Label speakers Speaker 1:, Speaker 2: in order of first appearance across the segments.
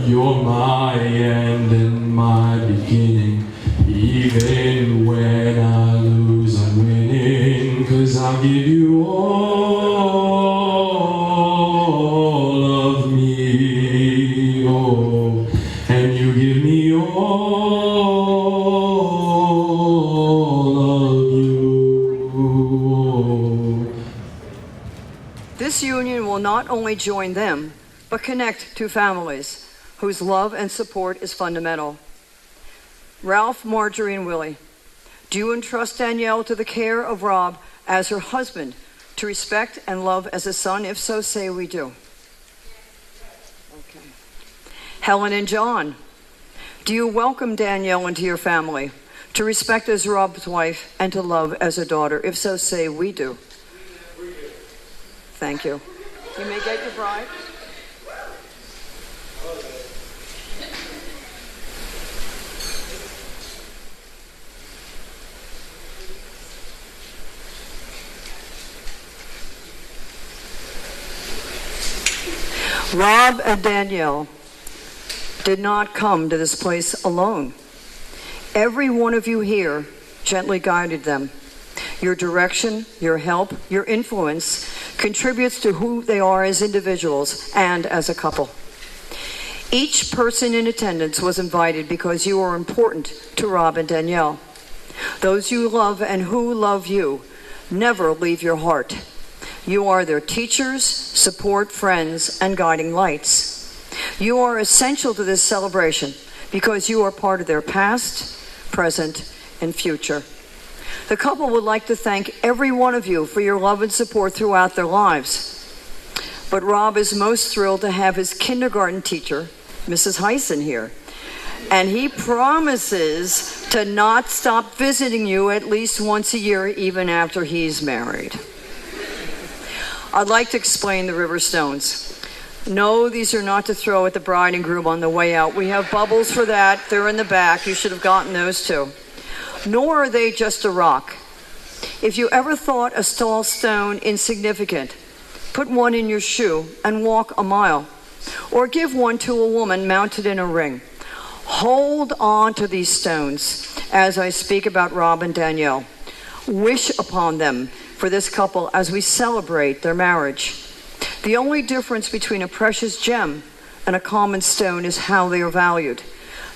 Speaker 1: You're my end and my beginning. Even when I lose, I'm winning. 'Cause I'll give you all of me, oh, and you give me all of you. Oh.
Speaker 2: This union will not only join them, but connect two families whose love and support is fundamental. Ralph, Marjorie, and Willie, do you entrust Danielle to the care of Rob as her husband, to respect and love as a son? If so, say we do. Okay. Helen and John, do you welcome Danielle into your family, to respect as Rob's wife and to love as a daughter? If so, say we do. Thank you. You may get your bride. Rob and Danielle did not come to this place alone. Every one of you here gently guided them. Your direction, your help, your influence contributes to who they are as individuals and as a couple. Each person in attendance was invited because you are important to Rob and Danielle. Those you love and who love you never leave your heart. You are their teachers, support, friends, and guiding lights. You are essential to this celebration because you are part of their past, present, and future. The couple would like to thank every one of you for your love and support throughout their lives. But Rob is most thrilled to have his kindergarten teacher, Mrs. Heisen, here. And he promises to not stop visiting you at least once a year, even after he's married. I'd like to explain the river stones. No, these are not to throw at the bride and groom on the way out. We have bubbles for that. They're in the back. You should have gotten those too. Nor are they just a rock. If you ever thought a tall stone insignificant, put one in your shoe and walk a mile. Or give one to a woman mounted in a ring. Hold on to these stones as I speak about Rob and Danielle. Wish upon them for this couple as we celebrate their marriage. The only difference between a precious gem and a common stone is how they are valued.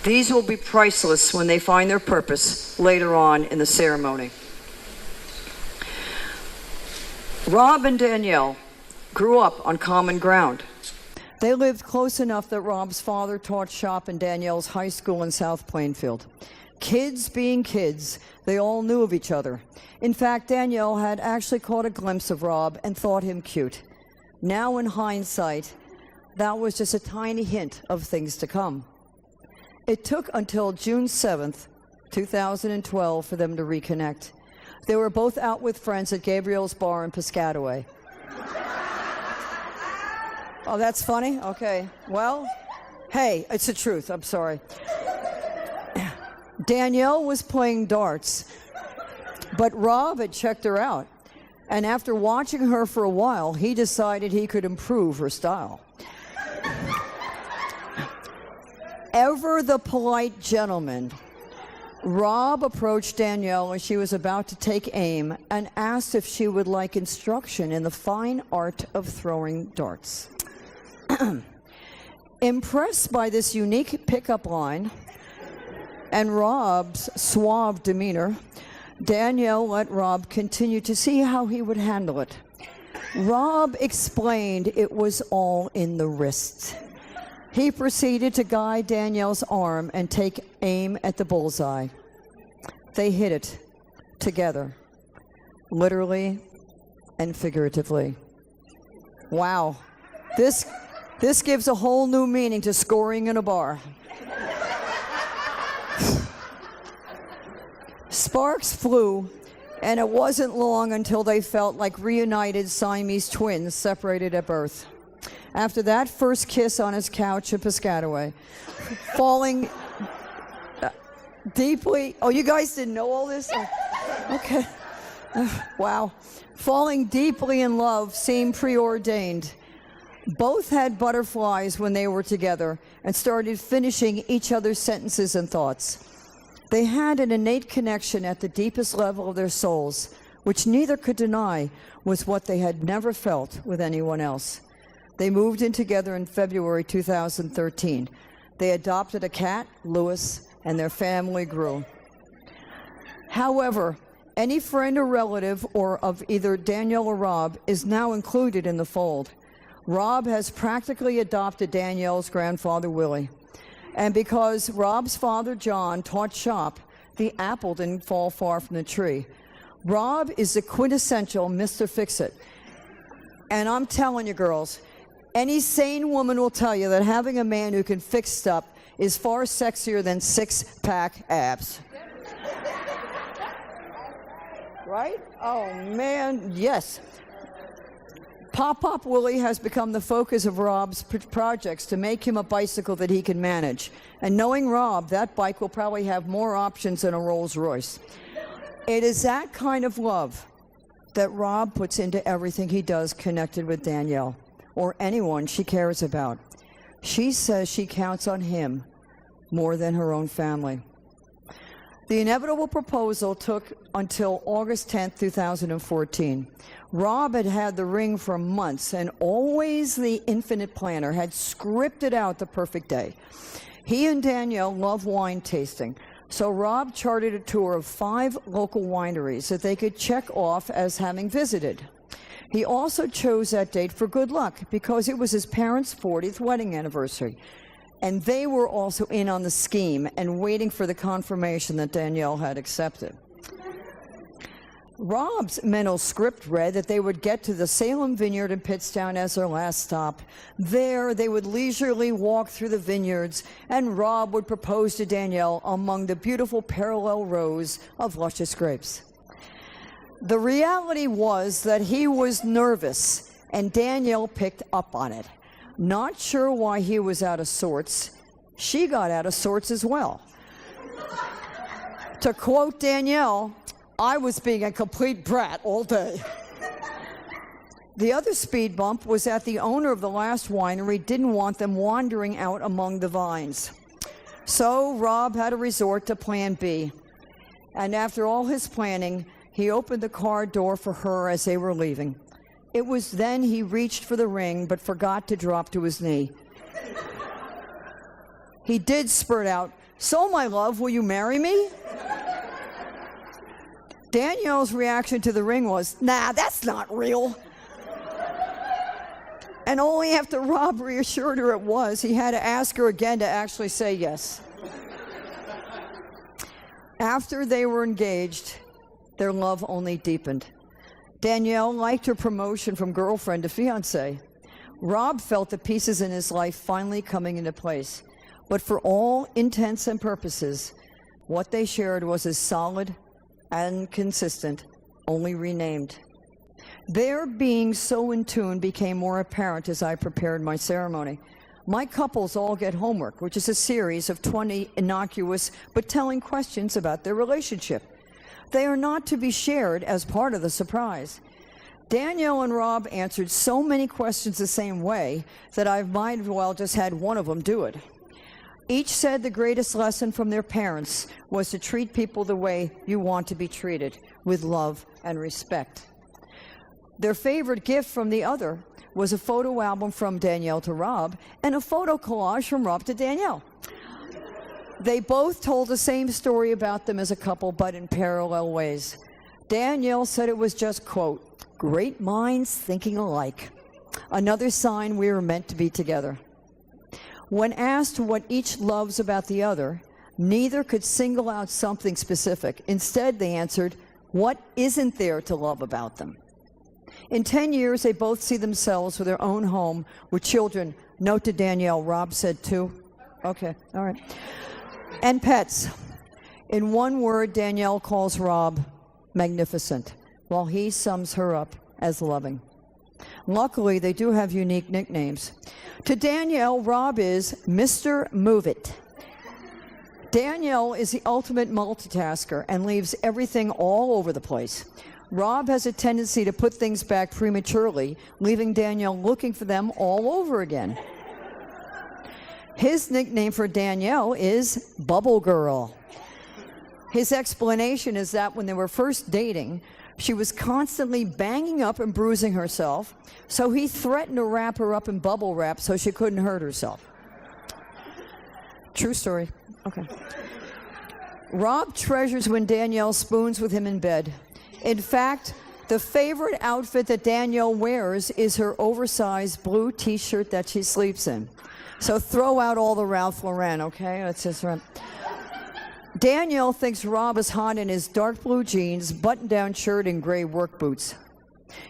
Speaker 2: These will be priceless when they find their purpose later on in the ceremony. Rob and Danielle grew up on common ground. They lived close enough that Rob's father taught shop in Danielle's high school in South Plainfield. Kids being kids, they all knew of each other. In fact, Danielle had actually caught a glimpse of Rob and thought him cute. Now in hindsight, that was just a tiny hint of things to come. It took until June 7th, 2012 for them to reconnect. They were both out with friends at Gabriel's Bar in Piscataway. Oh, that's funny? Okay. Well, hey, it's the truth. I'm sorry. Danielle was playing darts, but Rob had checked her out. And after watching her for a while, he decided he could improve her style. Ever the polite gentleman, Rob approached Danielle as she was about to take aim and asked if she would like instruction in the fine art of throwing darts. Impressed by this unique pickup line and Rob's suave demeanor, Danielle let Rob continue to see how he would handle it. Rob explained it was all in the wrist. He proceeded to guide Danielle's arm and take aim at the bullseye. They hit it together, literally and figuratively. Wow, this gives a whole new meaning to scoring in a bar. Sparks flew, and it wasn't long until they felt like reunited Siamese twins separated at birth. After that first kiss on his couch in Piscataway, falling deeply, oh, you guys didn't know all this? Oh, okay. Wow. Falling deeply in love seemed preordained. Both had butterflies when they were together and started finishing each other's sentences and thoughts. They had an innate connection at the deepest level of their souls, which neither could deny was what they had never felt with anyone else. They moved in together in February 2013. They adopted a cat, Lewis, and their family grew. However, any friend or relative or of either Danielle or Rob is now included in the fold. Rob has practically adopted Danielle's grandfather, Willie. And because Rob's father, John, taught shop, the apple didn't fall far from the tree. Rob is the quintessential Mr. Fix-It. And I'm telling you, girls, any sane woman will tell you that having a man who can fix stuff is far sexier than six-pack abs. Right? Oh, man, yes. Pop-Pop Willie has become the focus of Rob's projects to make him a bicycle that he can manage. And knowing Rob, that bike will probably have more options than a Rolls Royce. It is that kind of love that Rob puts into everything he does connected with Danielle, or anyone she cares about. She says she counts on him more than her own family. The inevitable proposal took until August 10th, 2014. Rob had had the ring for months, and always the infinite planner had scripted out the perfect day. He and Danielle love wine tasting, so Rob chartered a tour of 5 local wineries that they could check off as having visited. He also chose that date for good luck because it was his parents' 40th wedding anniversary. And they were also in on the scheme and waiting for the confirmation that Danielle had accepted. Rob's mental script read that they would get to the Salem Vineyard in Pittstown as their last stop. There, they would leisurely walk through the vineyards, and Rob would propose to Danielle among the beautiful parallel rows of luscious grapes. The reality was that he was nervous, and Danielle picked up on it. Not sure why he was out of sorts. She got out of sorts as well. To quote Danielle, I was being a complete brat all day. The other speed bump was that the owner of the last winery didn't want them wandering out among the vines. So Rob had to resort to plan B. And after all his planning, he opened the car door for her as they were leaving. It was then he reached for the ring, but forgot to drop to his knee. He did spurt out, "So, my love, will you marry me?" Danielle's reaction to the ring was, "Nah, that's not real." And only after Rob reassured her it was, he had to ask her again to actually say yes. After they were engaged, their love only deepened. Danielle liked her promotion from girlfriend to fiancé. Rob felt the pieces in his life finally coming into place. But for all intents and purposes, what they shared was as solid and consistent, only renamed. Their being so in tune became more apparent as I prepared my ceremony. My couples all get homework, which is a series of 20 innocuous but telling questions about their relationship. They are not to be shared as part of the surprise. Danielle and Rob answered so many questions the same way that I might as well just had one of them do it. Each said the greatest lesson from their parents was to treat people the way you want to be treated, with love and respect. Their favorite gift from the other was a photo album from Danielle to Rob and a photo collage from Rob to Danielle. They both told the same story about them as a couple, but in parallel ways. Danielle said it was just, quote, "great minds thinking alike. Another sign we were meant to be together." When asked what each loves about the other, neither could single out something specific. Instead, they answered, what isn't there to love about them? In 10 years, they both see themselves with their own home with children. Note to Danielle, Rob said 2. Okay, all right. And pets. In one word, Danielle calls Rob magnificent, while he sums her up as loving. Luckily, they do have unique nicknames. To Danielle, Rob is Mr. Move It. Danielle is the ultimate multitasker and leaves everything all over the place. Rob has a tendency to put things back prematurely, leaving Danielle looking for them all over again. His nickname for Danielle is Bubble Girl. His explanation is that when they were first dating, she was constantly banging up and bruising herself, so he threatened to wrap her up in bubble wrap so she couldn't hurt herself. True story. Okay. Rob treasures when Danielle spoons with him in bed. In fact, the favorite outfit that Danielle wears is her oversized blue t-shirt that she sleeps in. So throw out all the Ralph Lauren, okay? That's just right. Danielle thinks Rob is hot in his dark blue jeans, button-down shirt, and gray work boots.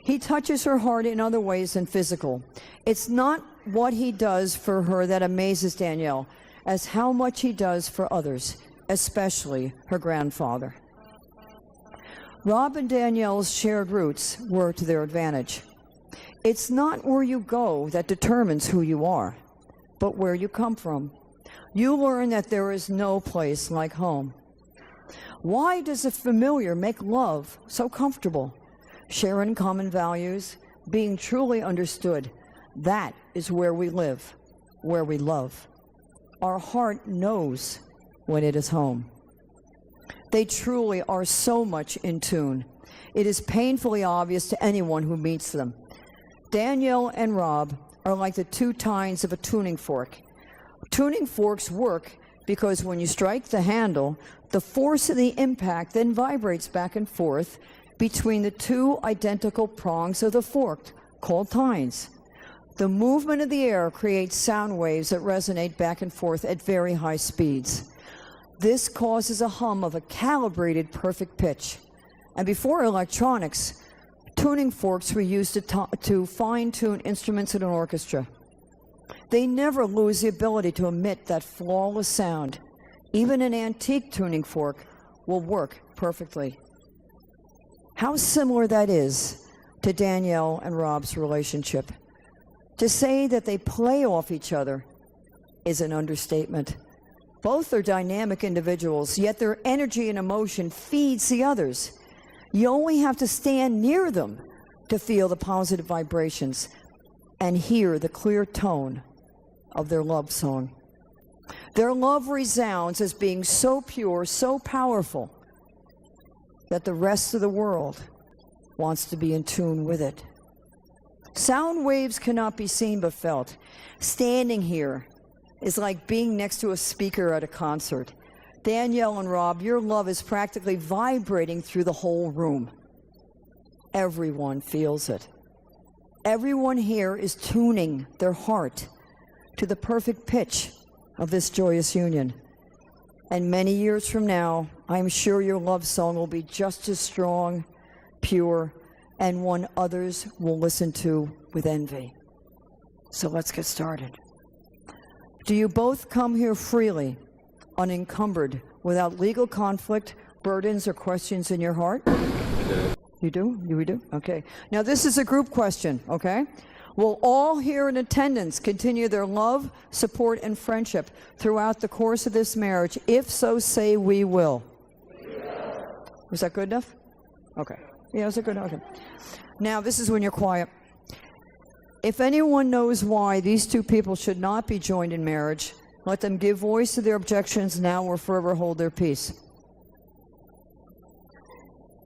Speaker 2: He touches her heart in other ways than physical. It's not what he does for her that amazes Danielle, as how much he does for others, especially her grandfather. Rob and Danielle's shared roots were to their advantage. It's not where you go that determines who you are, but where you come from. You learn that there is no place like home. Why does the familiar make love so comfortable? Sharing common values, being truly understood. That is where we live, where we love. Our heart knows when it is home. They truly are so much in tune. It is painfully obvious to anyone who meets them. Danielle and Rob are like the two tines of a tuning fork. Tuning forks work because when you strike the handle, the force of the impact then vibrates back and forth between the two identical prongs of the fork, called tines. The movement of the air creates sound waves that resonate back and forth at very high speeds. This causes a hum of a calibrated perfect pitch. And before electronics, tuning forks were used to fine-tune instruments in an orchestra. They never lose the ability to emit that flawless sound. Even an antique tuning fork will work perfectly. How similar that is to Danielle and Rob's relationship. To say that they play off each other is an understatement. Both are dynamic individuals, yet their energy and emotion feeds the others. You only have to stand near them to feel the positive vibrations and hear the clear tone of their love song. Their love resounds as being so pure, so powerful, that the rest of the world wants to be in tune with it. Sound waves cannot be seen but felt. Standing here is like being next to a speaker at a concert. Danielle and Rob, your love is practically vibrating through the whole room. Everyone feels it. Everyone here is tuning their heart to the perfect pitch of this joyous union. And many years from now, I'm sure your love song will be just as strong, pure, and one others will listen to with envy. So let's get started. Do you both come here freely, unencumbered, without legal conflict, burdens, or questions in your heart? You do? We do? Okay. Now this is a group question, okay? Will all here in attendance continue their love, support, and friendship throughout the course of this marriage? If so, say we will. Was that good enough? Okay. Yeah, was it good? Okay. Now this is when you're quiet. If anyone knows why these two people should not be joined in marriage, let them give voice to their objections now or forever hold their peace.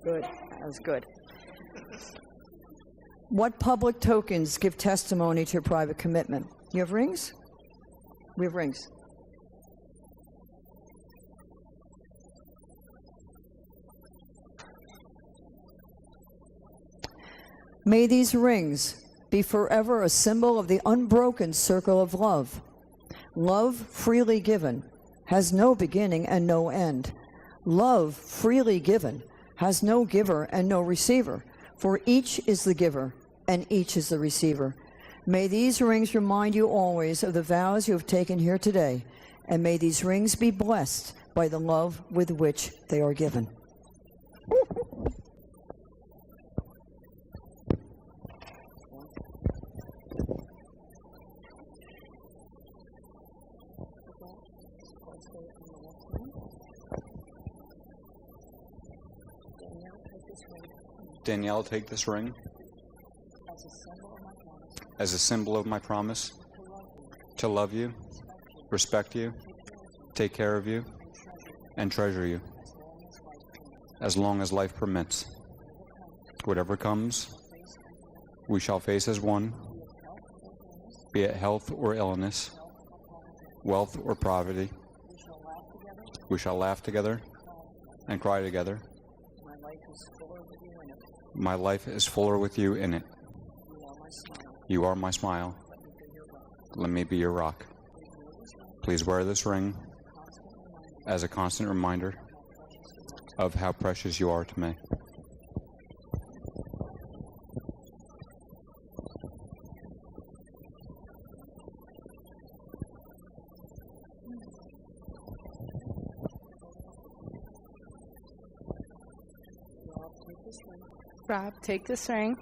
Speaker 2: Good. That was good. What public tokens give testimony to your private commitment? You have rings? We have rings. May these rings be forever a symbol of the unbroken circle of love. Love freely given has no beginning and no end. Love freely given has no giver and no receiver, for each is the giver and each is the receiver. May these rings remind you always of the vows you have taken here today, and may these rings be blessed by the love with which they are given.
Speaker 3: Danielle, take this ring as a symbol of my promise to love you, respect you, take care of you, and treasure you as long as life permits. Whatever comes, we shall face as one, be it health or illness, wealth or poverty. We shall laugh together and cry together. My life is fuller with you in it. You are my smile. Let me be your rock. Please wear this ring as a constant reminder of how precious you are to me.
Speaker 4: Rob, take this ring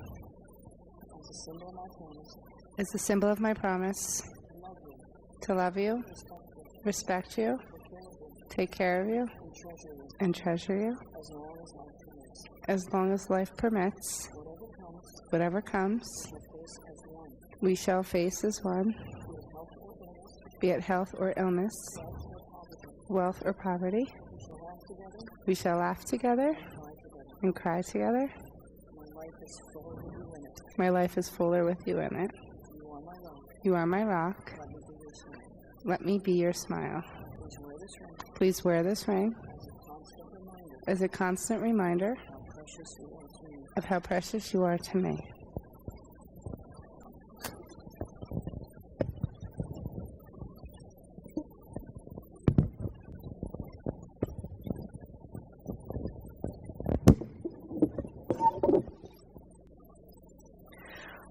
Speaker 4: as a symbol of my promise to love you, respect you, take care of you, and treasure you as long as life permits. Whatever comes, we shall face as one, be it health or illness, wealth or poverty. We shall laugh together and cry together. My life is fuller with you in it. You are my rock. Let me be your smile. Please wear this ring as a constant reminder of how precious you are to me.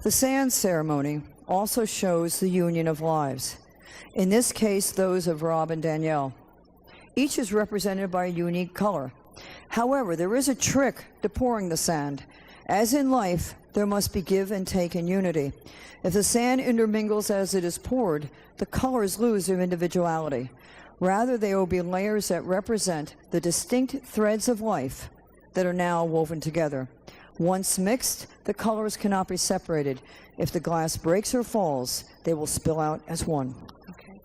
Speaker 2: The sand ceremony also shows the union of lives, in this case those of Rob and Danielle. Each is represented by a unique color. However, there is a trick to pouring the sand. As in life, there must be give and take in unity. If the sand intermingles as it is poured, the colors lose their individuality. Rather, they will be layers that represent the distinct threads of life that are now woven together. Once mixed, the colors cannot be separated. If the glass breaks or falls, they will spill out as one.
Speaker 4: Okay.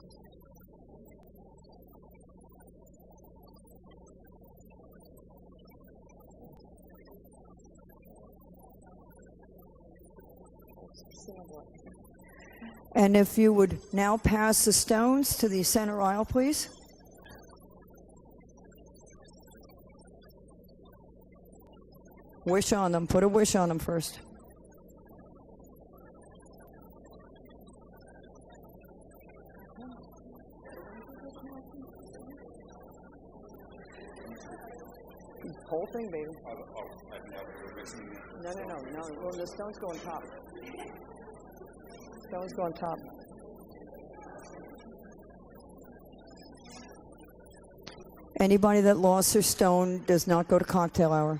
Speaker 2: And if you would now pass the stones to the center aisle, please. Wish on them. Put a wish on them first. Whole thing, baby. No. Well, the stones go on top. Stones go on top. Anybody that lost their stone does not go to cocktail hour.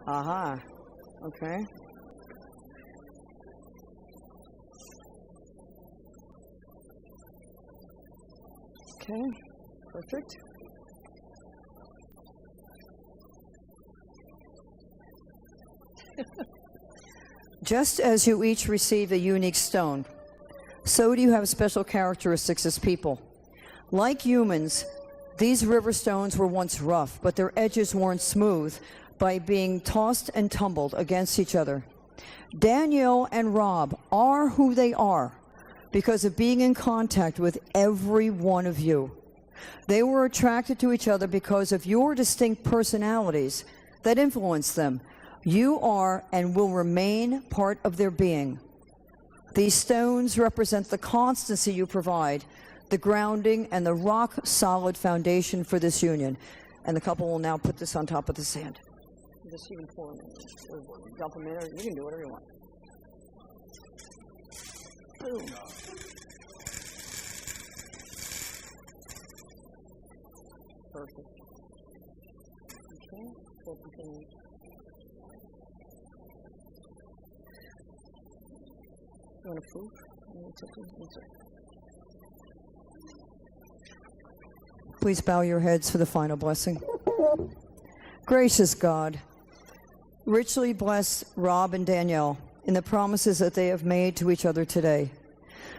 Speaker 2: Aha. Okay. Okay. Perfect. Just as you each received a unique stone, so do you have special characteristics as people. Like humans, these river stones were once rough, but their edges weren't smooth by being tossed and tumbled against each other. Danielle and Rob are who they are because of being in contact with every one of you. They were attracted to each other because of your distinct personalities that influence them. You are and will remain part of their being. These stones represent the constancy you provide, the grounding and the rock-solid foundation for this union. And the couple will now put this on top of the sand. Just even pour them in, or dump them in, or you can do whatever you want. Boom. Perfect. Okay, we'll continue. You want a proof? Please bow your heads for the final blessing. Gracious God, richly bless Rob and Danielle in the promises that they have made to each other today.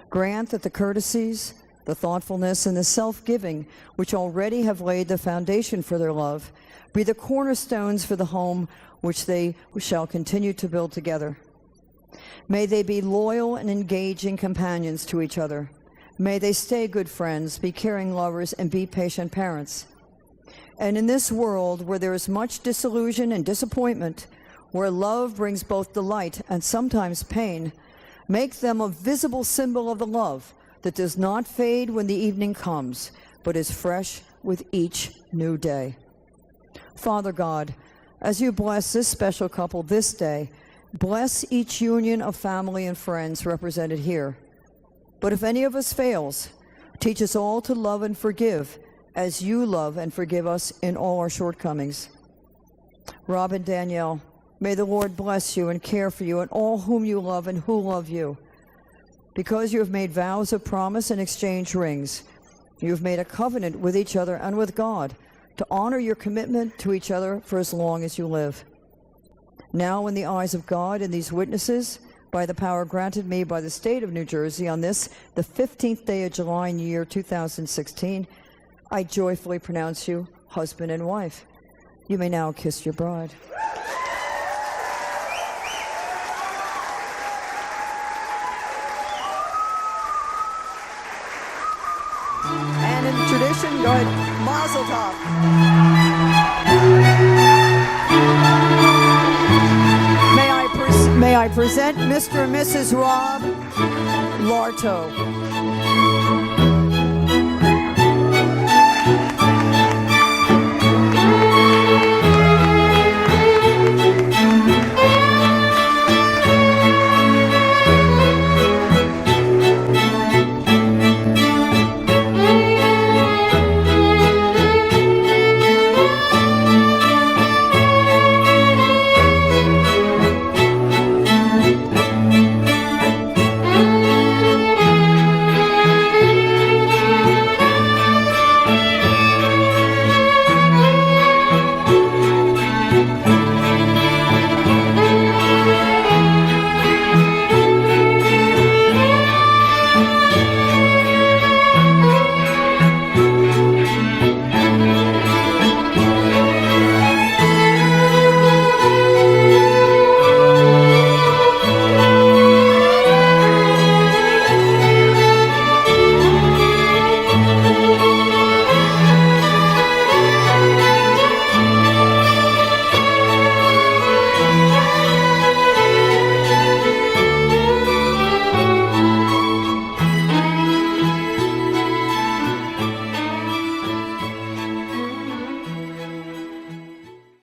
Speaker 2: Grant that the courtesies, the thoughtfulness, and the self-giving which already have laid the foundation for their love be the cornerstones for the home which they shall continue to build together. May they be loyal and engaging companions to each other. May they stay good friends, be caring lovers, and be patient parents. And in this world where there is much disillusion and disappointment, where love brings both delight and sometimes pain, make them a visible symbol of the love that does not fade when the evening comes, but is fresh with each new day. Father God, as you bless this special couple this day, bless each union of family and friends represented here. But if any of us fails, teach us all to love and forgive as you love and forgive us in all our shortcomings. Rob and Danielle, may the Lord bless you and care for you and all whom you love and who love you. Because you have made vows of promise and exchanged rings, you have made a covenant with each other and with God to honor your commitment to each other for as long as you live. Now, in the eyes of God and these witnesses, by the power granted me by the state of New Jersey on this, the 15th day of July in year 2016, I joyfully pronounce you husband and wife. You may now kiss your bride. And in tradition, go ahead, Mazel Tov. May I present Mr. and Mrs. Rob Larto.